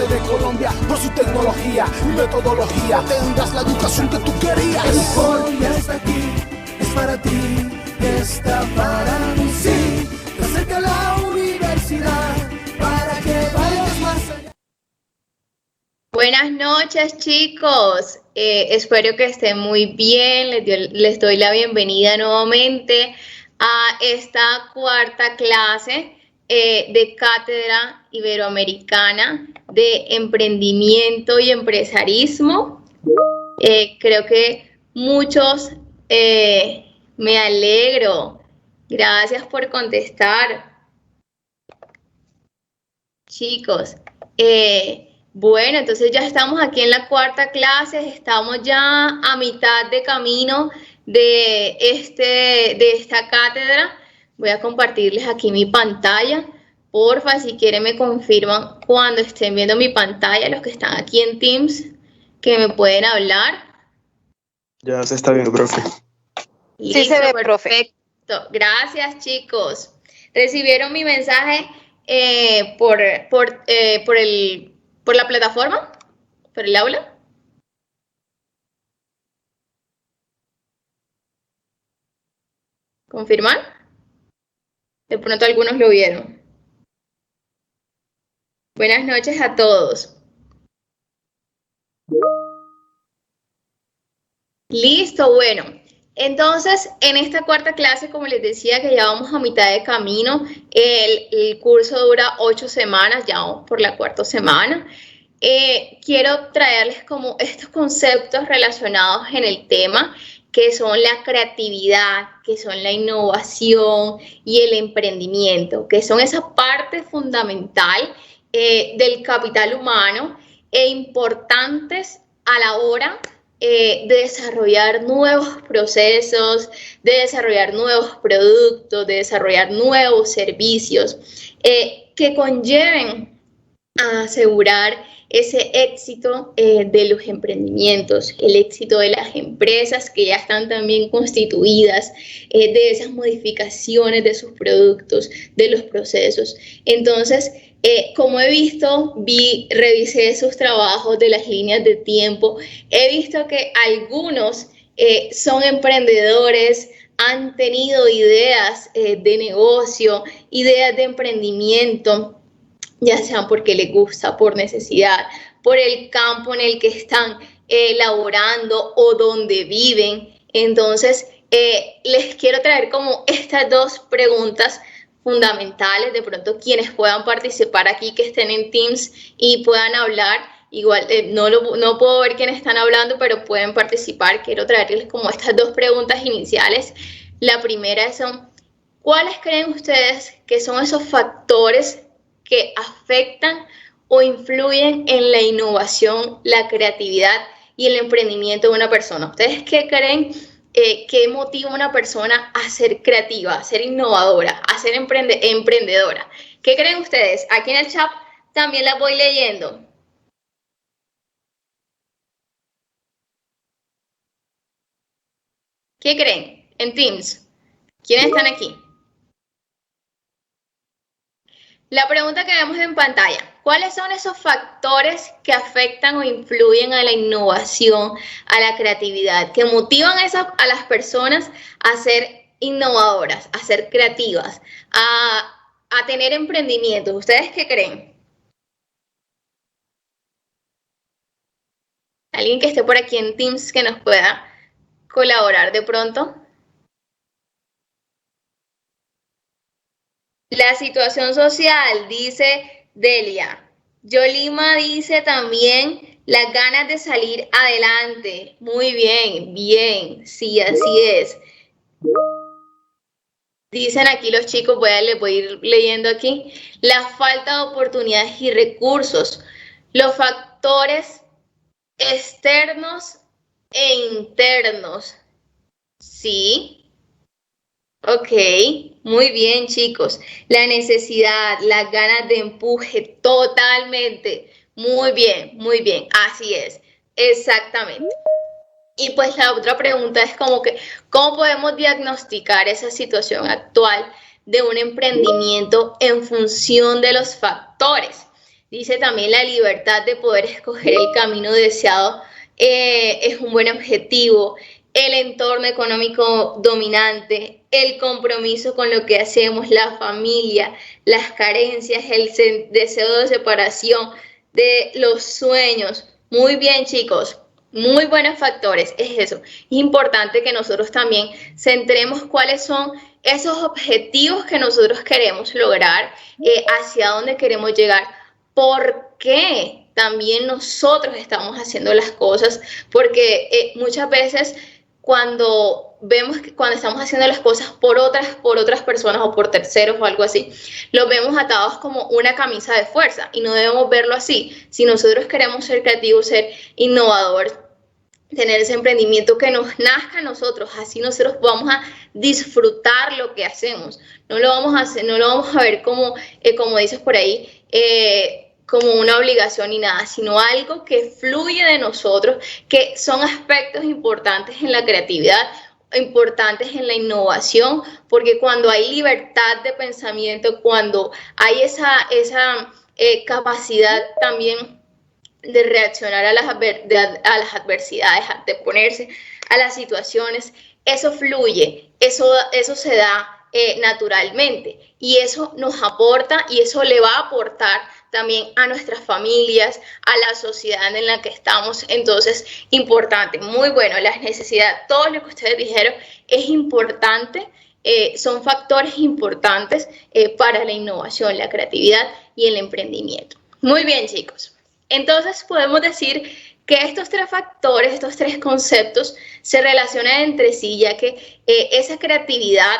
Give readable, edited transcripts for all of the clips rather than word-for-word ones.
parte de Colombia por su tecnología y metodología. Tendrás la educación que tú querías. El Ford ya está aquí, es para ti, está para mí, sí. Te acerca a la universidad para que vayas más allá. Buenas noches, chicos. Espero que estén muy bien. Les doy la bienvenida nuevamente a esta cuarta clase de Cátedra Iberoamericana de Emprendimiento y Empresarismo. Creo que muchos me alegro. Gracias por contestar, chicos. Bueno, entonces ya estamos aquí en la cuarta clase, estamos ya a mitad de camino de esta cátedra. Voy a compartirles aquí mi pantalla. Porfa, si quieren me confirman cuando estén viendo mi pantalla, los que están aquí en Teams, que me pueden hablar. Ya se está viendo, profe. Listo, sí se ve, perfecto. profe. Gracias, chicos. ¿Recibieron mi mensaje por la plataforma? ¿Por el aula? ¿Confirmar? De pronto algunos lo vieron. Buenas noches a todos. Listo, bueno. Entonces, en esta cuarta clase, como les decía, que ya vamos a mitad de camino, el curso dura 8 semanas, ya vamos por la cuarta semana. Quiero traerles como estos conceptos relacionados en el tema, que son la creatividad, que son la innovación y el emprendimiento, que son esa parte fundamental del capital humano e importantes a la hora de desarrollar nuevos procesos, de desarrollar nuevos productos, de desarrollar nuevos servicios que conlleven a asegurar ese éxito de los emprendimientos, el éxito de las empresas que ya están también constituidas, de esas modificaciones de sus productos, de los procesos. Entonces, como he visto, revisé sus trabajos de las líneas de tiempo, he visto que algunos son emprendedores, han tenido ideas de negocio, ideas de emprendimiento, ya sean porque les gusta, por necesidad, por el campo en el que están laborando o donde viven. Entonces, les quiero traer como estas dos preguntas fundamentales, de pronto quienes puedan participar aquí, que estén en Teams y puedan hablar. Igual no puedo ver quiénes están hablando, pero pueden participar. Quiero traerles como estas dos preguntas iniciales. La primera son, ¿cuáles creen ustedes que son esos factores que afectan o influyen en la innovación, la creatividad y el emprendimiento de una persona? ¿Ustedes qué creen que motiva a una persona a ser creativa, a ser innovadora, a ser emprendedora? ¿Qué creen ustedes? Aquí en el chat también las voy leyendo. ¿Qué creen? En Teams. ¿Quiénes están aquí? La pregunta que vemos en pantalla, ¿cuáles son esos factores que afectan o influyen a la innovación, a la creatividad, que motivan a las personas a ser innovadoras, a ser creativas, a tener emprendimientos? ¿Ustedes qué creen? ¿Alguien que esté por aquí en Teams que nos pueda colaborar de pronto? La situación social, dice Delia. Yolima dice también las ganas de salir adelante. Muy bien, bien, sí, así es. Dicen aquí los chicos, voy a ir leyendo aquí, la falta de oportunidades y recursos, los factores externos e internos. Sí. Ok, muy bien, chicos. La necesidad, las ganas de empuje, totalmente. Muy bien, así es, exactamente. Y pues la otra pregunta es como que, ¿cómo podemos diagnosticar esa situación actual de un emprendimiento en función de los factores? Dice también la libertad de poder escoger el camino deseado es un buen objetivo. El entorno económico dominante, el compromiso con lo que hacemos, la familia, las carencias, el deseo de separación, de los sueños. Muy bien, chicos, muy buenos factores, es eso. Es importante que nosotros también centremos cuáles son esos objetivos que nosotros queremos lograr, hacia dónde queremos llegar, por qué también nosotros estamos haciendo las cosas, porque muchas veces cuando estamos haciendo las cosas por otras personas o por terceros o algo así, los vemos atados como una camisa de fuerza y no debemos verlo así. Si nosotros queremos ser creativos, ser innovadores, tener ese emprendimiento que nos nazca a nosotros, así nosotros vamos a disfrutar lo que hacemos. No lo vamos a ver como dices por ahí, como una obligación ni nada, sino algo que fluye de nosotros, que son aspectos importantes en la creatividad, importantes en la innovación, porque cuando hay libertad de pensamiento, cuando hay esa capacidad también de reaccionar a las adversidades, de ponerse a las situaciones, eso fluye, eso se da naturalmente, y eso nos aporta y eso le va a aportar también a nuestras familias, a la sociedad en la que estamos. Entonces, importante, muy bueno, las necesidades, todo lo que ustedes dijeron es importante, son factores importantes para la innovación, la creatividad y el emprendimiento. Muy bien, chicos. Entonces, podemos decir que estos tres factores, estos tres conceptos se relacionan entre sí, ya que esa creatividad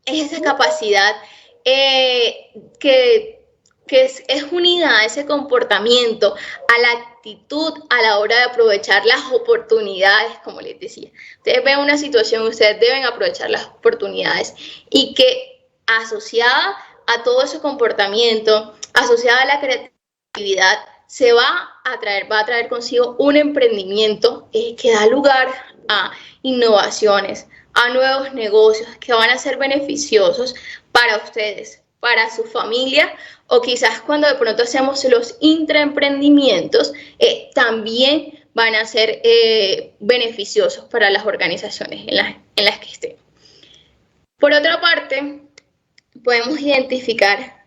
es esa capacidad que es unida a ese comportamiento, a la actitud a la hora de aprovechar las oportunidades, como les decía. Ustedes ven una situación, ustedes deben aprovechar las oportunidades, y que asociada a todo ese comportamiento, asociada a la creatividad, va a traer consigo un emprendimiento que da lugar a innovaciones, a nuevos negocios que van a ser beneficiosos para ustedes, para su familia, o quizás cuando de pronto hacemos los intraemprendimientos, también van a ser beneficiosos para las organizaciones en las que estén. Por otra parte, podemos identificar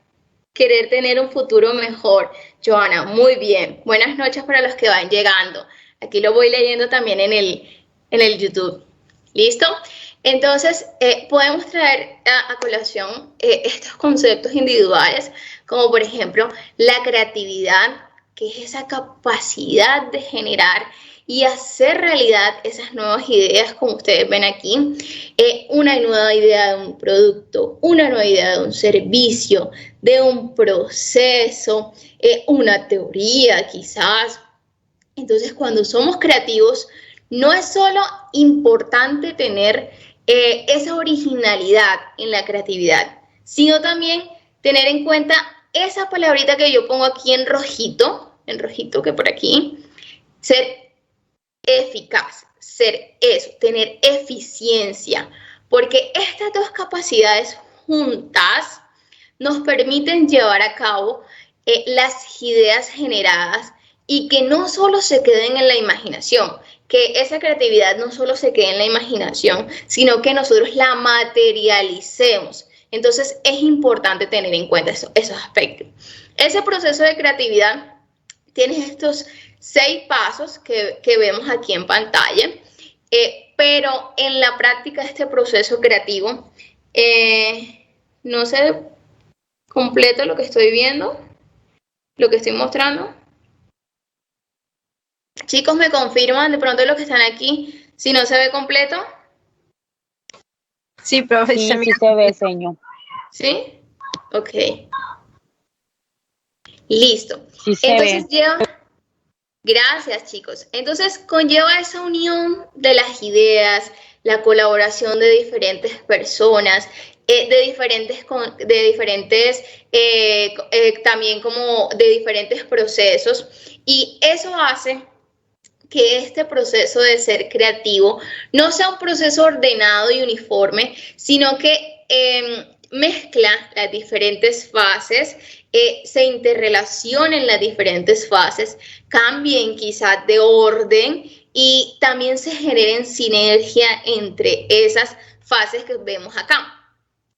querer tener un futuro mejor. Joana, muy bien. Buenas noches para los que van llegando. Aquí lo voy leyendo también en el YouTube. ¿Listo? Entonces, podemos traer a colación estos conceptos individuales, como por ejemplo la creatividad, que es esa capacidad de generar y hacer realidad esas nuevas ideas, como ustedes ven aquí, una nueva idea de un producto, una nueva idea de un servicio, de un proceso, una teoría quizás. Entonces, cuando somos creativos, no es solo importante tener esa originalidad en la creatividad, sino también tener en cuenta esa palabrita que yo pongo aquí en rojito que por aquí, ser eficaz, tener eficiencia, porque estas dos capacidades juntas nos permiten llevar a cabo las ideas generadas, y que no solo se queden en la imaginación, que esa creatividad no solo se quede en la imaginación, sino que nosotros la materialicemos. Entonces es importante tener en cuenta esos aspectos. Ese proceso de creatividad tiene estos 6 pasos que vemos aquí en pantalla, pero en la práctica este proceso creativo, no se ve completo lo que estoy viendo, lo que estoy mostrando. Chicos, ¿me confirman de pronto los que están aquí si no se ve completo? Sí, profe, sí se ve, señor. ¿Sí? Ok. Listo. Sí se Entonces ve. Gracias, chicos. Entonces conlleva esa unión de las ideas, la colaboración de diferentes personas, también como de diferentes procesos, y eso hace que este proceso de ser creativo no sea un proceso ordenado y uniforme, sino que mezcla las diferentes fases, se interrelacionen las diferentes fases, cambien quizás de orden y también se generen sinergia entre esas fases que vemos acá.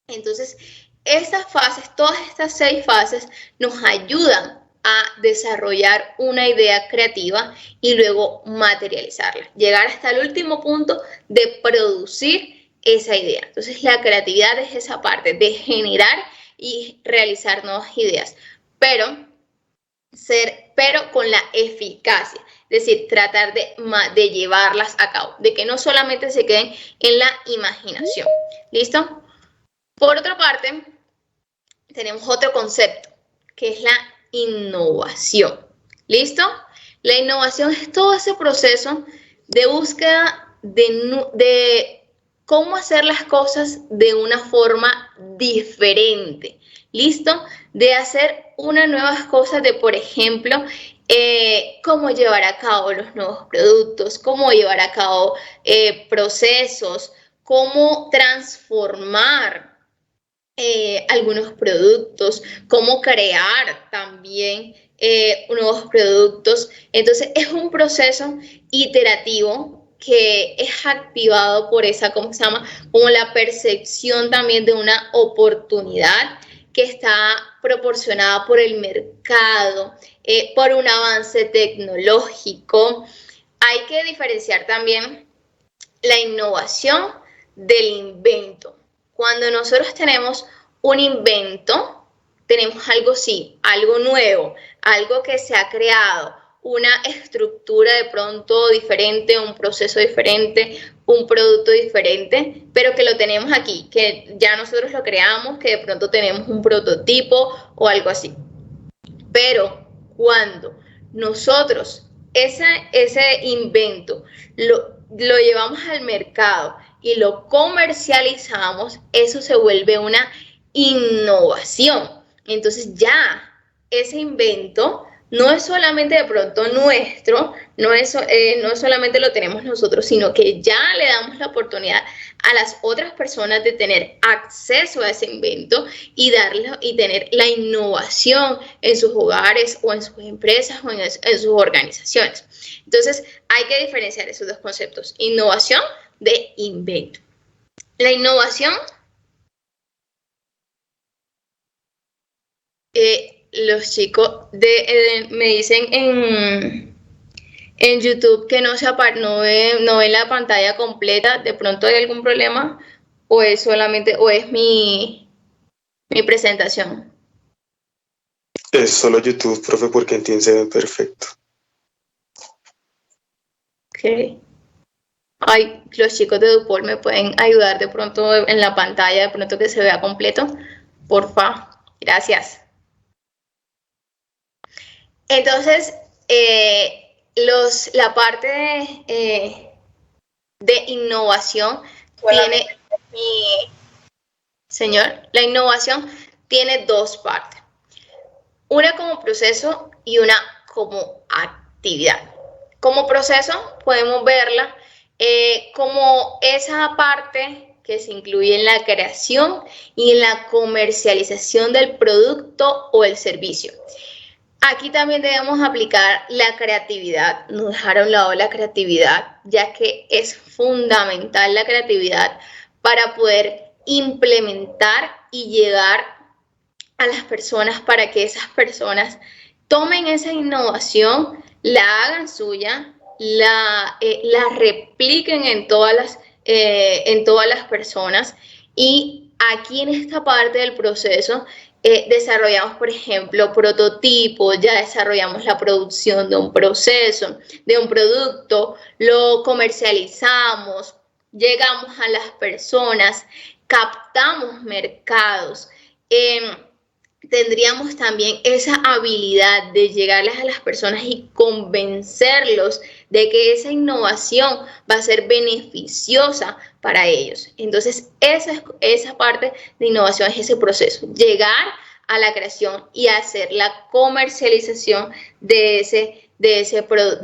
Entonces, estas fases, todas estas 6 fases nos ayudan a desarrollar una idea creativa y luego materializarla, llegar hasta el último punto de producir esa idea. Entonces, la creatividad es esa parte de generar y realizar nuevas ideas, pero con la eficacia, es decir, tratar de llevarlas a cabo, de que no solamente se queden en la imaginación. ¿Listo? Por otra parte, tenemos otro concepto, que es la innovación. ¿Listo? La innovación es todo ese proceso de búsqueda de cómo hacer las cosas de una forma diferente. ¿Listo? De hacer unas nuevas cosas, de, por ejemplo, cómo llevar a cabo los nuevos productos, cómo llevar a cabo procesos, cómo transformar algunos productos, cómo crear también nuevos productos. Entonces, es un proceso iterativo que es activado por esa, ¿cómo se llama? Como la percepción también de una oportunidad que está proporcionada por el mercado, por un avance tecnológico. Hay que diferenciar también la innovación del invento. Cuando nosotros tenemos un invento, tenemos algo, sí, algo nuevo, algo que se ha creado, una estructura de pronto diferente, un proceso diferente, un producto diferente, pero que lo tenemos aquí, que ya nosotros lo creamos, que de pronto tenemos un prototipo o algo así. Pero cuando nosotros ese invento lo llevamos al mercado y lo comercializamos, eso se vuelve una innovación. Entonces ya ese invento no es solamente de pronto nuestro, no solamente lo tenemos nosotros, sino que ya le damos la oportunidad a las otras personas de tener acceso a ese invento y tener la innovación en sus hogares o en sus empresas o en sus organizaciones. Entonces, hay que diferenciar esos dos conceptos, innovación de invento. La innovación, los chicos me dicen en YouTube que no ven la pantalla completa. ¿De pronto hay algún problema o es mi presentación? Es solo YouTube, profe, porque en Teams se ve perfecto. Ok. Ay, los chicos de Dupol me pueden ayudar de pronto en la pantalla, de pronto que se vea completo. Porfa, gracias. Entonces, la parte de innovación tiene, la innovación tiene 2 partes. Una como proceso y una como actividad. Como proceso podemos verla como esa parte que se incluye en la creación y en la comercialización del producto o el servicio. Aquí también debemos aplicar la creatividad, no dejar a un lado la creatividad, ya que es fundamental la creatividad para poder implementar y llegar a las personas, para que esas personas tomen esa innovación, la hagan suya, la repliquen en todas las personas. Y aquí en esta parte del proceso desarrollamos, por ejemplo, prototipos, ya desarrollamos la producción de un proceso, de un producto, lo comercializamos, llegamos a las personas, captamos mercados. Tendríamos también esa habilidad de llegarles a las personas y convencerlos de que esa innovación va a ser beneficiosa para ellos. Entonces, esa parte de innovación es ese proceso, llegar a la creación y hacer la comercialización de ese producto.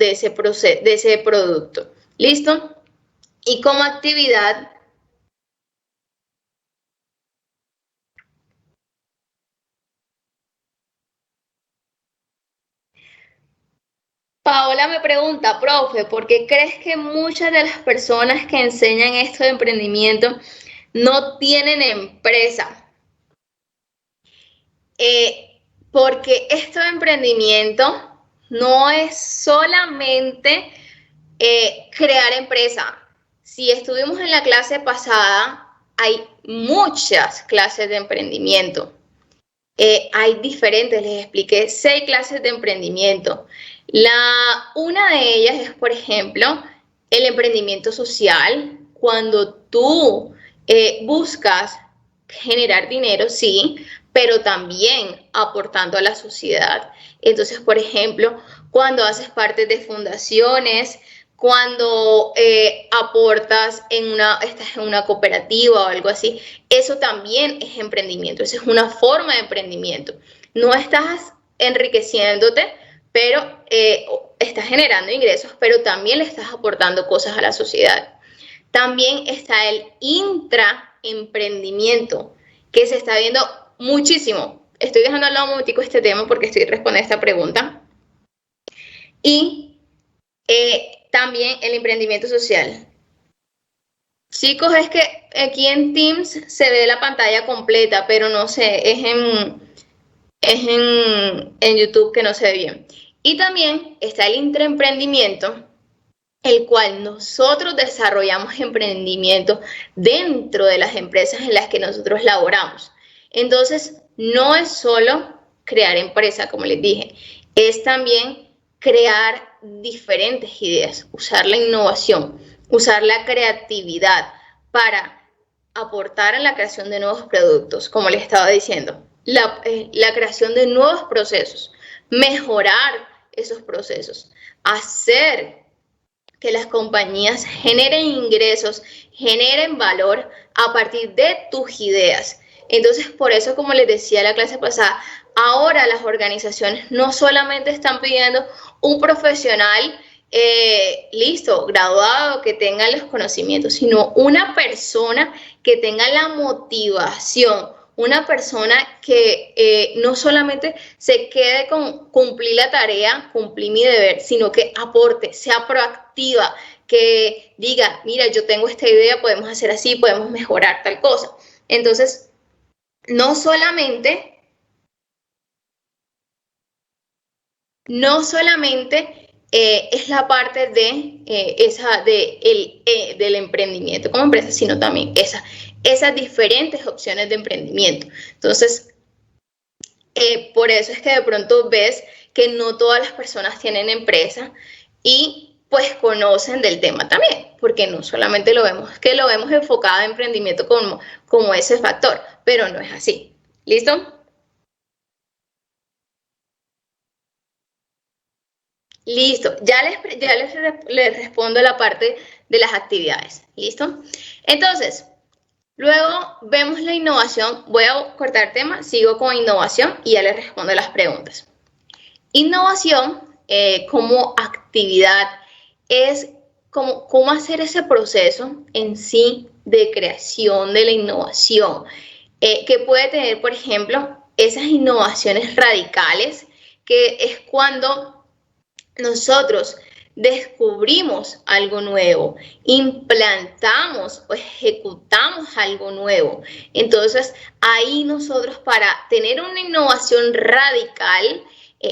¿Listo? Y como actividad, Paola me pregunta, profe, ¿por qué crees que muchas de las personas que enseñan esto de emprendimiento no tienen empresa? Porque esto de emprendimiento no es solamente crear empresa. Si estuvimos en la clase pasada, hay muchas clases de emprendimiento. Hay diferentes, les expliqué 6 clases de emprendimiento. Una de ellas es, por ejemplo, el emprendimiento social, cuando tú buscas generar dinero, sí, pero también aportando a la sociedad. Entonces, por ejemplo, cuando haces parte de fundaciones, cuando aportas estás en una cooperativa o algo así, eso también es emprendimiento, eso es una forma de emprendimiento. No estás enriqueciéndote, pero estás generando ingresos, pero también le estás aportando cosas a la sociedad. También está el intraemprendimiento, que se está viendo muchísimo. Estoy dejando al lado un momentico este tema porque estoy respondiendo esta pregunta. Y también el emprendimiento social. Chicos, es que aquí en Teams se ve la pantalla completa, pero no sé, es en YouTube que no se ve bien. Y también está el intraemprendimiento, el cual nosotros desarrollamos emprendimiento dentro de las empresas en las que nosotros laboramos. Entonces, no es solo crear empresa, como les dije, es también crear diferentes ideas, usar la innovación, usar la creatividad para aportar en la creación de nuevos productos, como les estaba diciendo, la creación de nuevos procesos, mejorar esos procesos, hacer que las compañías generen ingresos, generen valor a partir de tus ideas. Entonces, por eso, como les decía en la clase pasada, ahora las organizaciones no solamente están pidiendo un profesional listo, graduado, que tenga los conocimientos, sino una persona que tenga la motivación, una persona que no solamente se quede con cumplir la tarea, cumplir mi deber, sino que aporte, sea proactiva, que diga, mira, yo tengo esta idea, podemos hacer así, podemos mejorar tal cosa. Entonces, no solamente es la parte del emprendimiento como empresa, sino también esas diferentes opciones de emprendimiento. Entonces, por eso es que de pronto ves que no todas las personas tienen empresa y pues conocen del tema también, porque no solamente lo vemos enfocado en emprendimiento como ese factor, pero no es así. ¿Listo? Listo, ya les respondo la parte de las actividades, ¿listo? Entonces, luego vemos la innovación, voy a cortar tema, sigo con innovación y ya les respondo las preguntas. Innovación como actividad es cómo hacer ese proceso en sí de creación de la innovación, que puede tener, por ejemplo, esas innovaciones radicales, que es cuando nosotros descubrimos algo nuevo, implantamos o ejecutamos algo nuevo. Entonces, ahí nosotros, para tener una innovación radical,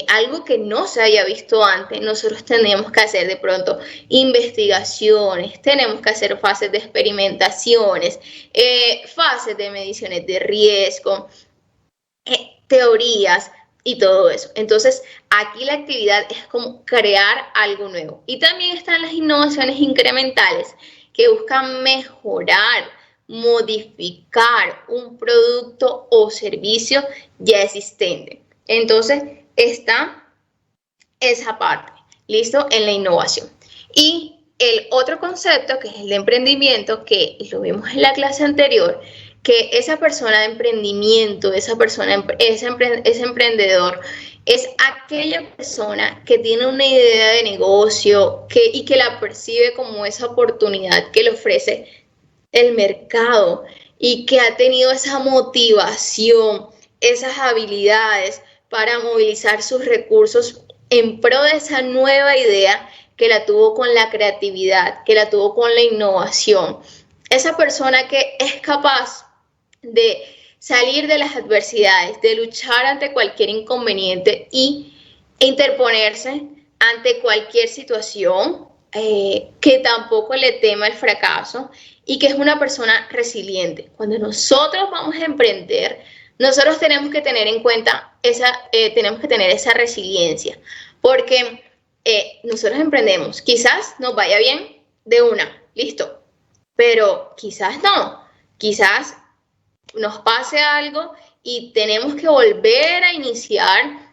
algo que no se haya visto antes, nosotros tenemos que hacer de pronto investigaciones, tenemos que hacer fases de experimentaciones, fases de mediciones de riesgo, teorías, y todo eso. Entonces, aquí la actividad es como crear algo nuevo. Y también están las innovaciones incrementales, que buscan mejorar, modificar un producto o servicio ya existente. Entonces, está esa parte, ¿listo? En la innovación. Y el otro concepto, que es el de emprendimiento, que lo vimos en la clase anterior, que esa persona de emprendimiento, ese emprendedor, es aquella persona que tiene una idea de negocio y que la percibe como esa oportunidad que le ofrece el mercado y que ha tenido esa motivación, esas habilidades para movilizar sus recursos en pro de esa nueva idea, que la tuvo con la creatividad, que la tuvo con la innovación. Esa persona que es capaz de salir de las adversidades, de luchar ante cualquier inconveniente y interponerse ante cualquier situación, que tampoco le tema el fracaso y que es una persona resiliente. Cuando nosotros vamos a emprender, nosotros tenemos que tener en cuenta esa resiliencia, porque nosotros emprendemos, quizás nos vaya bien de una, listo, pero quizás no, quizás nos pase algo y tenemos que volver a iniciar,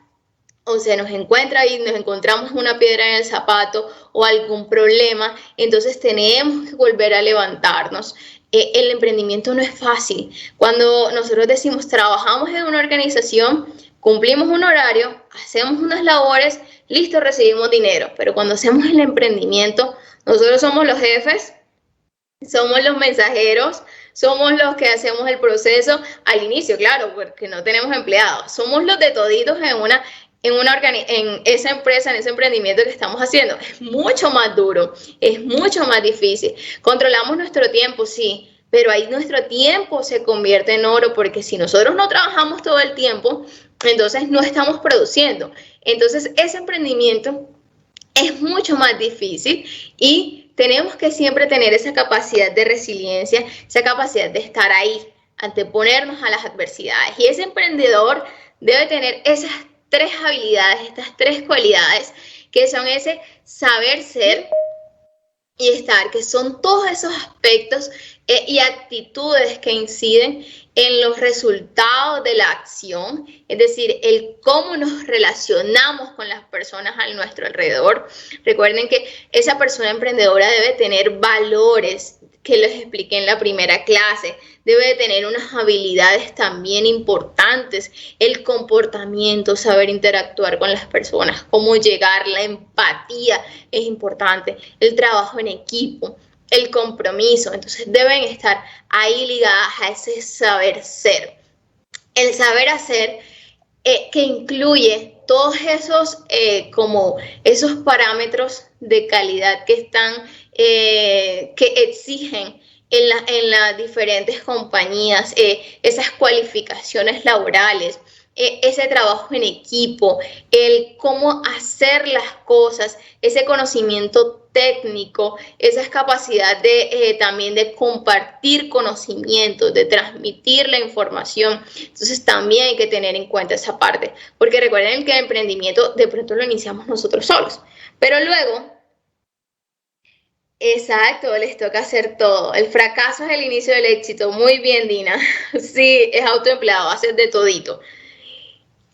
o sea, nos encontramos una piedra en el zapato o algún problema, entonces tenemos que volver a levantarnos. El emprendimiento no es fácil. Cuando nosotros decimos trabajamos en una organización, cumplimos un horario, hacemos unas labores, listo, recibimos dinero. Pero cuando hacemos el emprendimiento, nosotros somos los jefes, somos los mensajeros, somos los que hacemos el proceso al inicio, claro, porque no tenemos empleados. Somos los de toditos en esa empresa, en ese emprendimiento que estamos haciendo. Es mucho más duro, es mucho más difícil. Controlamos nuestro tiempo, sí, pero ahí nuestro tiempo se convierte en oro, porque si nosotros no trabajamos todo el tiempo, entonces no estamos produciendo. Entonces ese emprendimiento es mucho más difícil y tenemos que siempre tener esa capacidad de resiliencia, esa capacidad de estar ahí, anteponernos a las adversidades. Y ese emprendedor debe tener esas 3 habilidades, estas 3 cualidades, que son ese saber ser y estar, que son todos esos aspectos y actitudes que inciden en los resultados de la acción, es decir, el cómo nos relacionamos con las personas a nuestro alrededor. Recuerden que esa persona emprendedora debe tener valores, que les expliqué en la primera clase, debe de tener unas habilidades también importantes, el comportamiento, saber interactuar con las personas, cómo llegar, la empatía es importante, el trabajo en equipo, el compromiso. Entonces deben estar ahí ligadas a ese saber ser. El saber hacer que incluye todos esos como esos parámetros de calidad que están que exigen en las diferentes compañías, esas cualificaciones laborales, ese trabajo en equipo, el cómo hacer las cosas, ese conocimiento técnico, esa capacidad de también de compartir conocimientos, de transmitir la información. Entonces también hay que tener en cuenta esa parte, porque recuerden que el emprendimiento de pronto lo iniciamos nosotros solos, pero luego, exacto, les toca hacer todo. El fracaso es el inicio del éxito. Muy bien, Dina. Sí, es autoempleado, hacer de todito.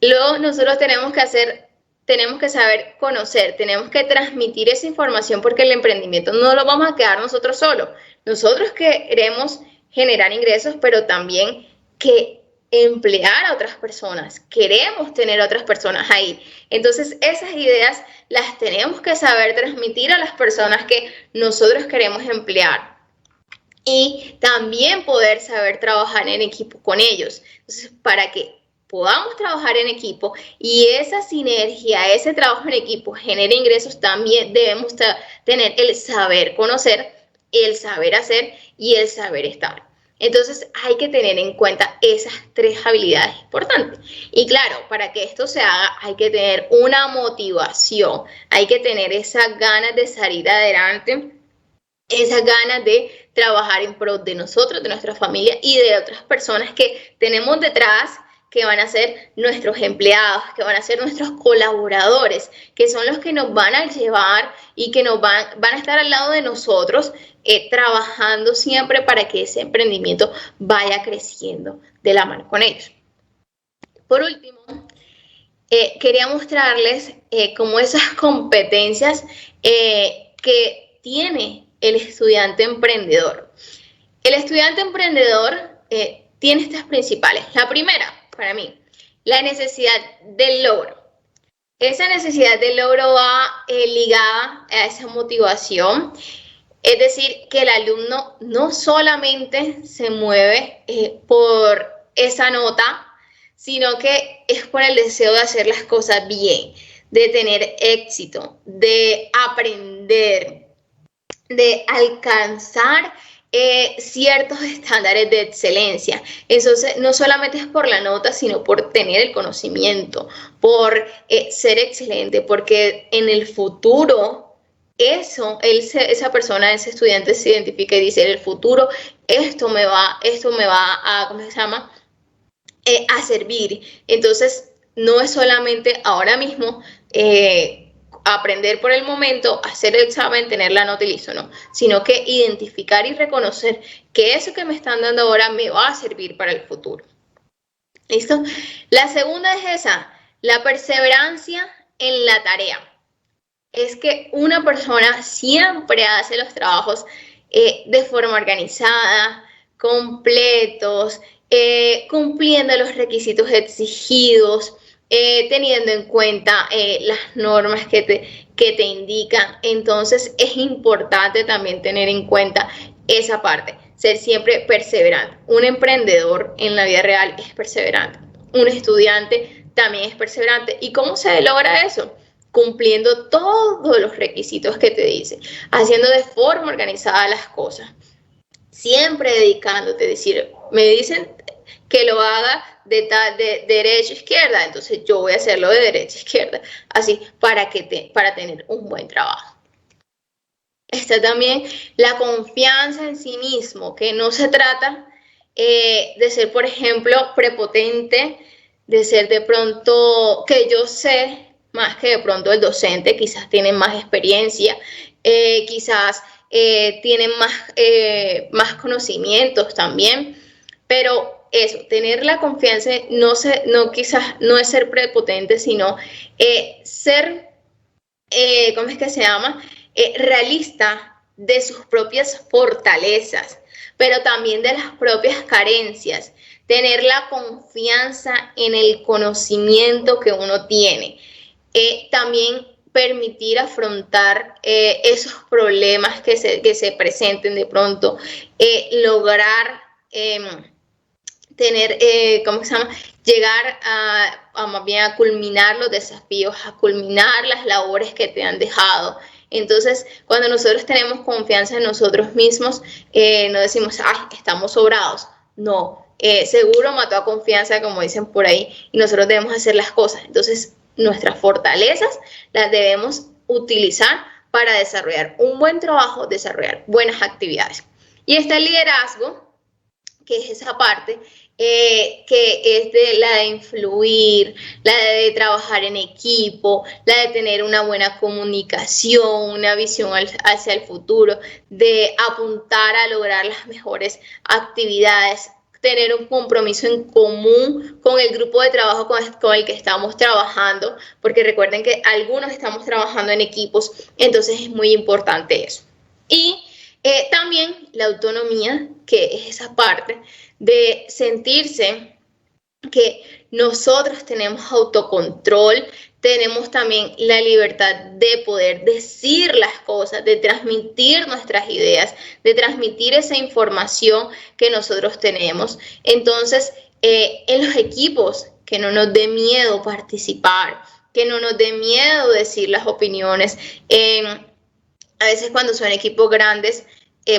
Luego nosotros tenemos que saber conocer, tenemos que transmitir esa información, porque el emprendimiento no lo vamos a quedar nosotros solos. Nosotros queremos generar ingresos, pero también que emplear a otras personas. Queremos tener a otras personas ahí. Entonces esas ideas las tenemos que saber transmitir a las personas que nosotros queremos emplear. Y también poder saber trabajar en equipo con ellos. Entonces, para que podamos trabajar en equipo y esa sinergia, ese trabajo en equipo genere ingresos, también debemos tener el saber conocer, el saber hacer y el saber estar. Entonces hay que tener en cuenta esas 3 habilidades importantes. Y claro, para que esto se haga hay que tener una motivación, hay que tener esas ganas de salir adelante, esas ganas de trabajar en pro de nosotros, de nuestra familia y de otras personas que tenemos detrás, que van a ser nuestros empleados, que van a ser nuestros colaboradores, que son los que nos van a llevar y que nos van a estar al lado de nosotros, trabajando siempre para que ese emprendimiento vaya creciendo de la mano con ellos. Por último, quería mostrarles cómo esas competencias que tiene el estudiante emprendedor. El estudiante emprendedor tiene estas principales. La primera, para mí, la necesidad del logro. Esa necesidad del logro va ligada a esa motivación. Es decir, que el alumno no solamente se mueve por esa nota, sino que es por el deseo de hacer las cosas bien, de tener éxito, de aprender, de alcanzar ciertos estándares de excelencia. Entonces, no solamente es por la nota, sino por tener el conocimiento, por ser excelente, porque en el futuro, esa persona, ese estudiante se identifica y dice, en el futuro, esto me va a, ¿cómo se llama? A servir. Entonces, no es solamente ahora mismo aprender por el momento, hacer el examen, tener la nota y listo, no, sino que identificar y reconocer que eso que me están dando ahora me va a servir para el futuro. ¿Listo? La segunda es esa, la perseverancia en la tarea. Es que una persona siempre hace los trabajos de forma organizada, completos, cumpliendo los requisitos exigidos, teniendo en cuenta las normas que te indican. Entonces es importante también tener en cuenta esa parte, ser siempre perseverante. Un emprendedor en la vida real es perseverante, un estudiante también es perseverante. ¿Y cómo se logra eso? Cumpliendo todos los requisitos que te dicen, haciendo de forma organizada las cosas, siempre dedicándote, decir, me dicen que lo haga de derecha a izquierda, entonces yo voy a hacerlo de derecha a izquierda, así para tener un buen trabajo. Está también la confianza en sí mismo, que no se trata de ser, por ejemplo, prepotente, de ser de pronto que yo sé más que de pronto el docente, quizás tienen más experiencia, quizás tienen más conocimientos también, pero eso, tener la confianza, quizás no es ser prepotente, sino ser, ¿cómo es que se llama? Realista de sus propias fortalezas, pero también de las propias carencias, tener la confianza en el conocimiento que uno tiene. También permitir afrontar esos problemas que se presenten de pronto, lograr tener, ¿cómo se llama? Llegar más bien a culminar los desafíos, a culminar las labores que te han dejado. Entonces, cuando nosotros tenemos confianza en nosotros mismos, no decimos, ay, estamos sobrados. No, seguro mató a confianza, como dicen por ahí, y nosotros debemos hacer las cosas. Entonces, nuestras fortalezas las debemos utilizar para desarrollar un buen trabajo, desarrollar buenas actividades. Y está el liderazgo, que es esa parte que es de la de influir, la de trabajar en equipo, la de tener una buena comunicación, una visión hacia el futuro, de apuntar a lograr las mejores actividades, tener un compromiso en común con el grupo de trabajo con el que estamos trabajando, porque recuerden que algunos estamos trabajando en equipos, entonces es muy importante eso. Y también la autonomía, que es esa parte de sentirse que nosotros tenemos autocontrol, tenemos también la libertad de poder decir las cosas, de transmitir nuestras ideas, de transmitir esa información que nosotros tenemos. Entonces, en los equipos, que no nos dé miedo participar, que no nos dé miedo decir las opiniones. A veces cuando son equipos grandes,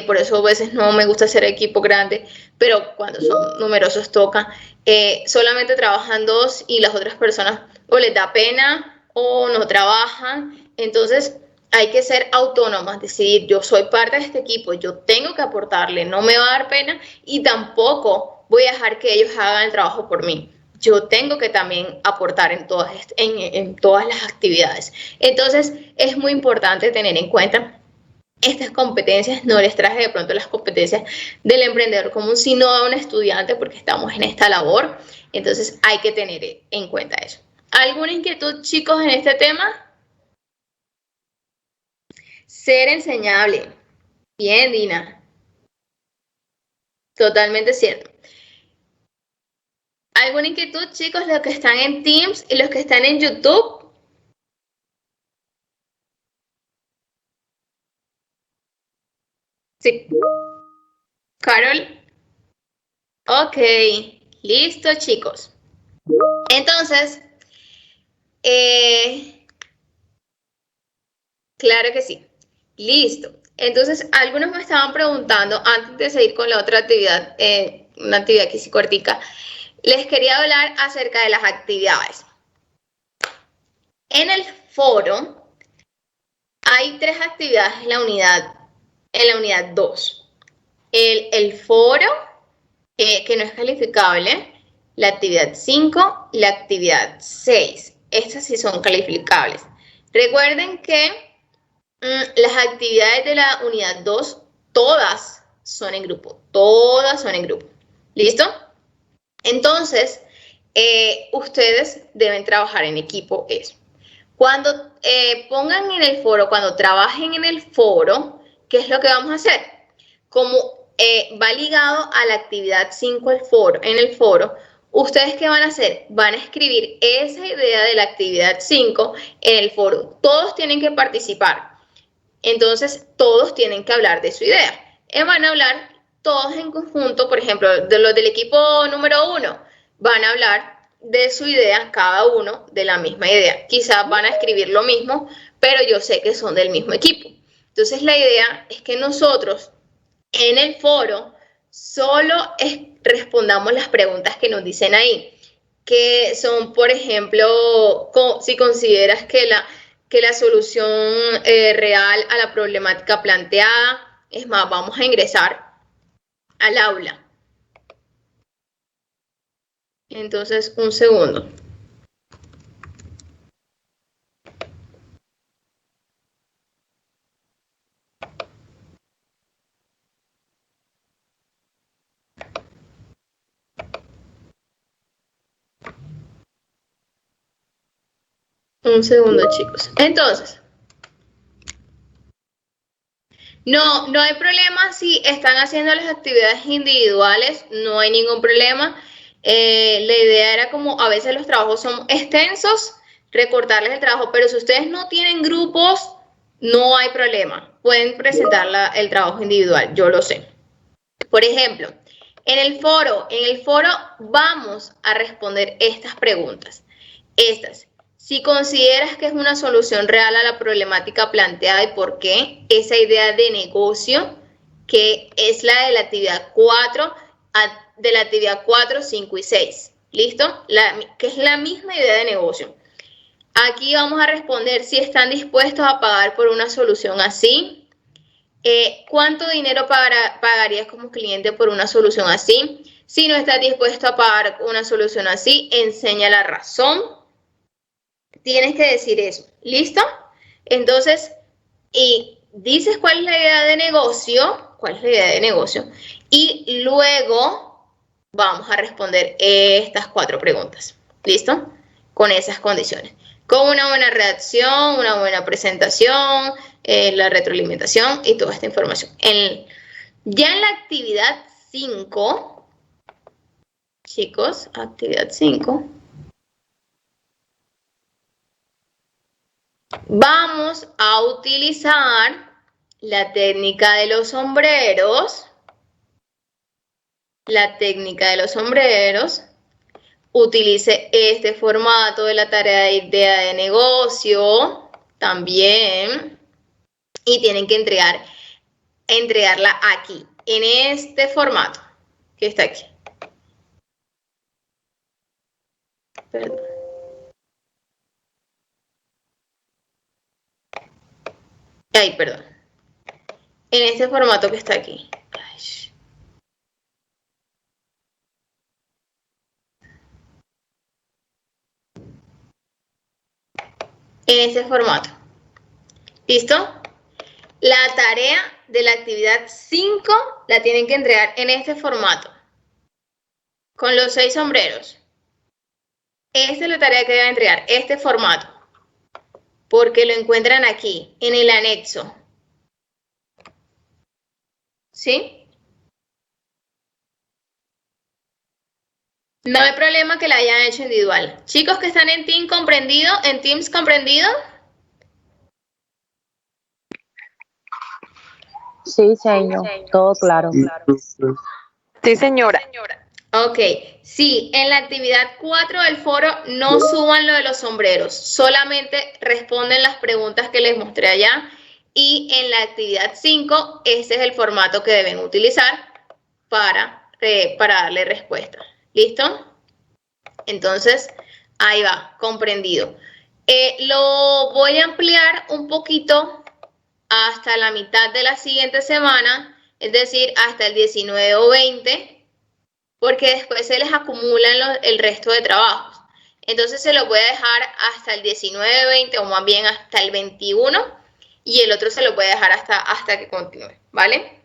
por eso a veces no me gusta hacer equipo grande, pero cuando son numerosos toca, solamente trabajan dos y las otras personas o les da pena o no trabajan. Entonces hay que ser autónomas, decidir, yo soy parte de este equipo, yo tengo que aportarle, no me va a dar pena y tampoco voy a dejar que ellos hagan el trabajo por mí. Yo tengo que también aportar en todas las actividades. Entonces es muy importante tener en cuenta estas competencias. No les traje de pronto las competencias del emprendedor común, sino a un estudiante, porque estamos en esta labor. Entonces hay que tener en cuenta eso. ¿Alguna inquietud, chicos, en este tema? Ser enseñable. Bien, Dina. Totalmente cierto. ¿Alguna inquietud, chicos, los que están en Teams y los que están en YouTube? Sí. Carol. Ok. Listo, chicos. Entonces, Claro que sí. Listo. Entonces, algunos me estaban preguntando, antes de seguir con la otra actividad, una actividad que sí cortica, les quería hablar acerca de las actividades. En el foro hay 3 actividades en la unidad 2. El foro, que no es calificable, la actividad 5 y la actividad 6. Estas sí son calificables. Recuerden que las actividades de la unidad 2, todas son en grupo. Todas son en grupo. ¿Listo? Entonces, ustedes deben trabajar en equipo eso. Cuando pongan en el foro, cuando trabajen en el foro, ¿qué es lo que vamos a hacer? Como va ligado a la actividad 5 en el foro, ¿ustedes qué van a hacer? Van a escribir esa idea de la actividad 5 en el foro. Todos tienen que participar. Entonces, todos tienen que hablar de su idea. Van a hablar todos en conjunto, por ejemplo, de los del equipo número 1, van a hablar de su idea, cada uno de la misma idea. Quizás van a escribir lo mismo, pero yo sé que son del mismo equipo. Entonces, la idea es que nosotros en el foro solo respondamos las preguntas que nos dicen ahí, que son, por ejemplo, si consideras que la solución real a la problemática planteada, es más, vamos a ingresar al aula. Entonces, un segundo. Un segundo, chicos. Entonces, no hay problema si están haciendo las actividades individuales, no hay ningún problema. La idea era como a veces los trabajos son extensos, recortarles el trabajo, pero si ustedes no tienen grupos, no hay problema. Pueden presentar el trabajo individual, yo lo sé. Por ejemplo, en el foro vamos a responder estas preguntas. Si consideras que es una solución real a la problemática planteada y por qué, esa idea de negocio, que es la de la actividad 4, 5 y 6. ¿Listo? Que es la misma idea de negocio. Aquí vamos a responder si están dispuestos a pagar por una solución así. ¿Cuánto dinero pagarías como cliente por una solución así? Si no estás dispuesto a pagar una solución así, enseña la razón. Tienes que decir eso. ¿Listo? Entonces, y dices cuál es la idea de negocio, y luego vamos a responder estas 4 preguntas. ¿Listo? Con esas condiciones. Con una buena redacción, una buena presentación, la retroalimentación y toda esta información. Ya en la actividad 5, chicos, actividad 5, vamos a utilizar la técnica de los sombreros. La técnica de los sombreros. Utilice este formato de la tarea de idea de negocio también. Y tienen que entregarla aquí, en este formato que está aquí. Perdón. Ay, perdón. En este formato que está aquí. Ay. En este formato. ¿Listo? La tarea de la actividad 5 la tienen que entregar en este formato. Con los 6 sombreros. Esta es la tarea que deben entregar, este formato. Porque lo encuentran aquí, en el anexo. ¿Sí? No hay problema que la hayan hecho individual. Chicos que están en Teams comprendido. Sí, señor. Todo claro. Sí, señora. Ok, sí, en la actividad 4 del foro no suban lo de los sombreros, solamente responden las preguntas que les mostré allá y en la actividad 5 ese es el formato que deben utilizar para darle respuesta. ¿Listo? Entonces, ahí va, comprendido. Lo voy a ampliar un poquito hasta la mitad de la siguiente semana, es decir, hasta el 19 o 20, porque después se les acumulan el resto de trabajos. Entonces se los voy a dejar hasta el 19, 20 o más bien hasta el 21 y el otro se lo voy a dejar hasta que continúe, ¿vale?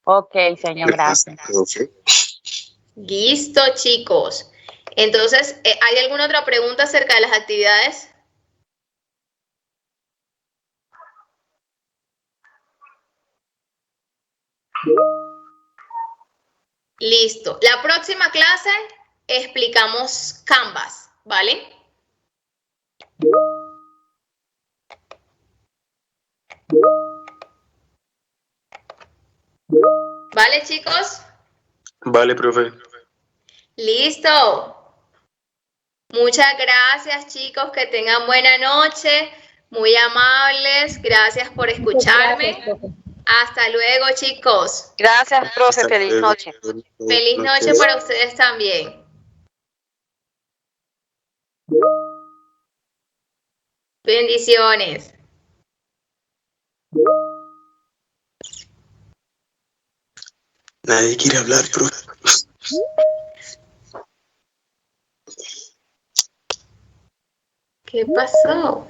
Ok, señor, gracias. Profe. Listo, chicos. Entonces, ¿hay alguna otra pregunta acerca de las actividades? Listo. La próxima clase explicamos Canvas, ¿vale? ¿Vale, chicos? Vale, profe. Listo. Muchas gracias, chicos. Que tengan buena noche. Muy amables. Gracias por escucharme. Hasta luego, chicos. Gracias, profe. Feliz noche. Feliz noche para ustedes también. Bendiciones. Nadie quiere hablar, profe. ¿Qué pasó?